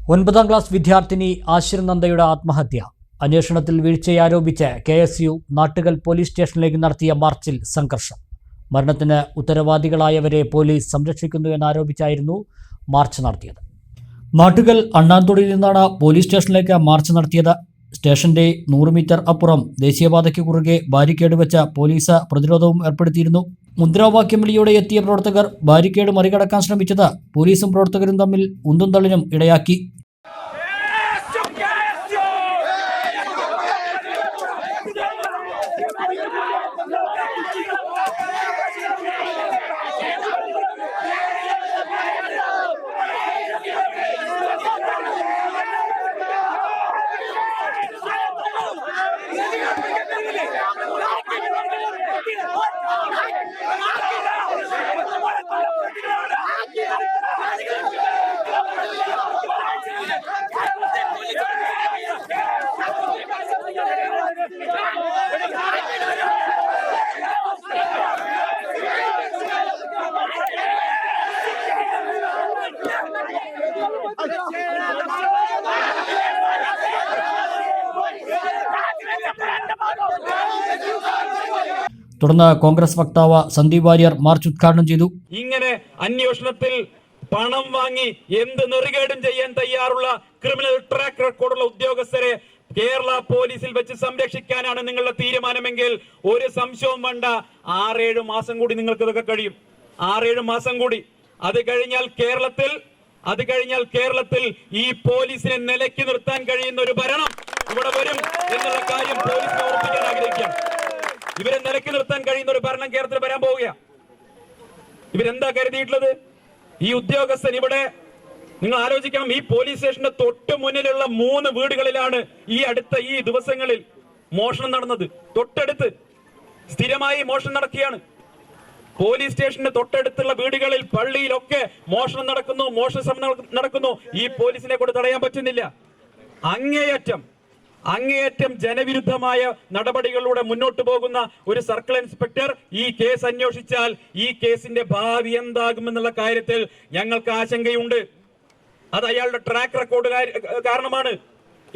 9ാം class വിദ്യാർത്ഥിനി ആശിർ നന്ദയുടെ ആത്മഹത്യ. അന്വേഷണത്തിൽ വീഴ്ചയാരോപിച്ച് KSU നാട്ടുകൽ പോലീസ് സ്റ്റേഷനിലേക്ക് നടത്തിയ മാർച്ചിൽ സംഘർഷം. മരണത്തിന് ഉത്തരവാദികളായവരെ പോലീസ് സംരക്ഷിക്കുന്നു എന്നാരോപിച്ചായിരുന്നു മാർച്ച് നടത്തിയത്. നാട്ടുകൽ അണ്ണാൻതൊടിയിൽ നിന്നാണ് പോലീസ് സ്റ്റേഷനിലേക്ക് മാർച്ച് നടത്തിയത്. സ്റ്റേഷന്റെ 100 മീറ്റർ അപ്പുറം ദേശീയപാതയ്ക്ക് കുറുകെ ബാരിക്കേഡ് വെച്ച പോലീസ് പ്രതിരോധവും ഏർപ്പെടുത്തിയിരുന്നു. മുദ്രാവാക്യം വിളിയോടെ എത്തിയ പ്രവർത്തകർ ബാരിക്കേഡ് മറികടക്കാൻ ശ്രമിച്ചത് പോലീസും പ്രവർത്തകരും തമ്മിൽ ഉന്തും തള്ളിനും ഇടയാക്കി. തുടർന്ന് കോൺഗ്രസ് വക്താവ് സന്ദീപ് വാര്യർ മാർച്ച് ഉദ്ഘാടനം ചെയ്തു. ഇങ്ങനെ അന്വേഷണത്തിൽ പണം വാങ്ങി എന്ത് നെറികേടും ചെയ്യാൻ തയ്യാറുള്ള ക്രിമിനൽ ട്രാക്ക് റെക്കോർഡുള്ള ഉദ്യോഗസ്ഥരെ കേരള പോലീസിൽ വെച്ച് സംരക്ഷിക്കാനാണ് നിങ്ങളുടെ തീരുമാനമെങ്കിൽ ഒരു സംശയവും വേണ്ട. 6-7 മാസം കൂടി നിങ്ങൾക്ക് ഇതൊക്കെ കഴിയും. 6-7 മാസം കൂടി. അത് കഴിഞ്ഞാൽ കേരളത്തിൽ ഈ പോലീസിനെ നിലയ്ക്ക് നിർത്താൻ കഴിയുന്ന ഒരു ഭരണം ഇവിടെ വരും എന്നുള്ള കാര്യം പോലീസിനെ ഓർമ്മിക്കാൻ ആഗ്രഹിക്കാം. ഇവരെ നിലയ്ക്ക് നിർത്താൻ കഴിയുന്ന ഒരു ഭരണം കേരളത്തിൽ വരാൻ പോവുകയാണ്. ഇവരെന്താ കരുതിയിട്ടുള്ളത്? ഈ ഉദ്യോഗസ്ഥൻ ഇവിടെ നിങ്ങൾ ആലോചിക്കണം. ഈ പോലീസ് സ്റ്റേഷന്റെ തൊട്ട് മുന്നിലുള്ള 3 വീടുകളിലാണ് ഈ ദിവസങ്ങളിൽ മോഷണം നടന്നത്. തൊട്ടടുത്ത് സ്ഥിരമായി മോഷണം നടക്കുകയാണ്. പോലീസ് സ്റ്റേഷന്റെ തൊട്ടടുത്തുള്ള വീടുകളിൽ, പള്ളിയിലൊക്കെ മോഷണം നടക്കുന്നു, മോഷണ ശ്രമം നടക്കുന്നു. ഈ പോലീസിനെ കൊണ്ട് തടയാൻ പറ്റുന്നില്ല. അങ്ങേയറ്റം ജനവിരുദ്ധമായ നടപടികളിലൂടെ മുന്നോട്ട് പോകുന്ന ഒരു സർക്കിൾ ഇൻസ്പെക്ടർ ഈ കേസ് അന്വേഷിച്ചാൽ ഈ കേസിന്റെ ഭാവി എന്താകുമെന്നുള്ള കാര്യത്തിൽ ഞങ്ങൾക്ക് ആശങ്കയുണ്ട്. അത് അയാളുടെ ട്രാക്ക് റെക്കോർഡ് കാരണമാണ്.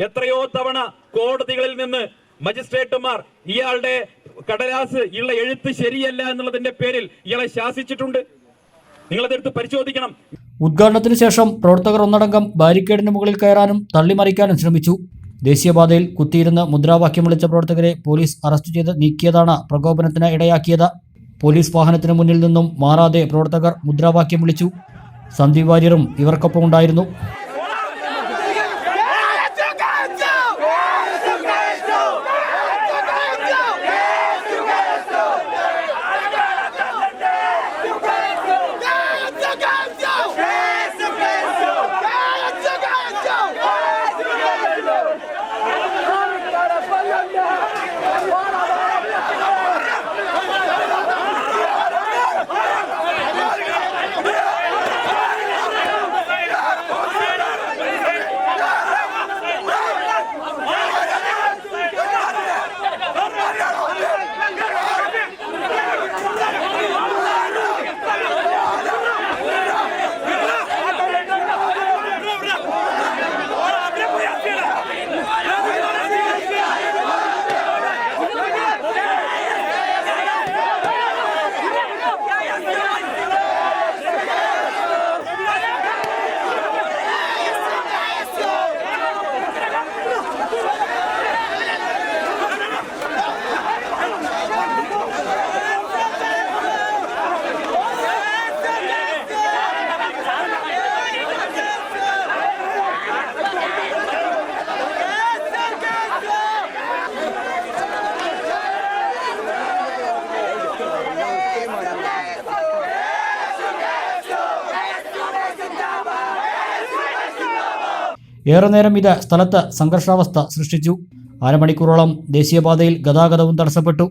എത്രയോ തവണ കോടതികളിൽ നിന്ന് മജിസ്ട്രേറ്റുമാർ ഇയാളുടെ കടലാസ് ഉള്ള എഴുത്ത് ശരിയല്ല എന്നുള്ളതിന്റെ പേരിൽ ഇയാളെ ശാസിച്ചിട്ടുണ്ട്. നിങ്ങളതെടുത്ത് പരിശോധിക്കണം. ഉദ്ഘാടനത്തിന് ശേഷം പ്രവർത്തകർ ഒന്നടങ്കം ബാരിക്കേഡിന് മുകളിൽ കയറാനും തള്ളിമറിക്കാനും ശ്രമിച്ചു. ദേശീയപാതയിൽ കുത്തിയിരുന്ന് മുദ്രാവാക്യം വിളിച്ച പ്രവർത്തകരെ പോലീസ് അറസ്റ്റ് ചെയ്ത് നീക്കിയതാണ് പ്രകോപനത്തിന് ഇടയാക്കിയത്. പോലീസ് വാഹനത്തിന് മുന്നിൽ നിന്നും മാറാതെ പ്രവർത്തകർ മുദ്രാവാക്യം വിളിച്ചു. സന്ദീപ് വാര്യറും ഇവർക്കൊപ്പം ഉണ്ടായിരുന്നു. ഏറെ നേരം ഇത് സ്ഥലത്ത് സംഘർഷാവസ്ഥ സൃഷ്ടിച്ചു. അരമണിക്കൂറോളം ദേശീയപാതയിൽ ഗതാഗതവും തടസ്സപ്പെട്ടു.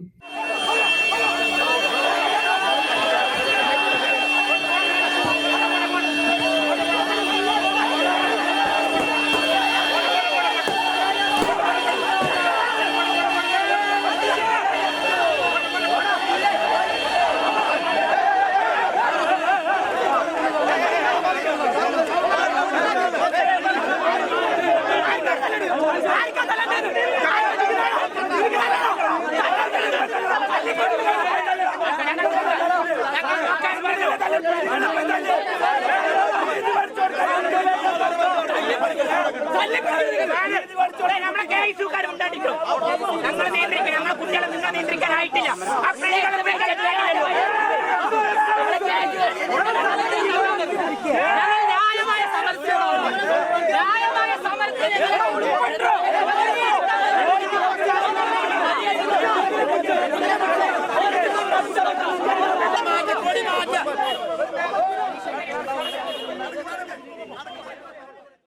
ഞങ്ങൾ നിയന്ത്രിക്കും, ഞങ്ങളെ കുട്ടികളെ നിങ്ങൾ നിയന്ത്രിക്കാനായിട്ടില്ല. ന്യായമായ സമരത്തിന്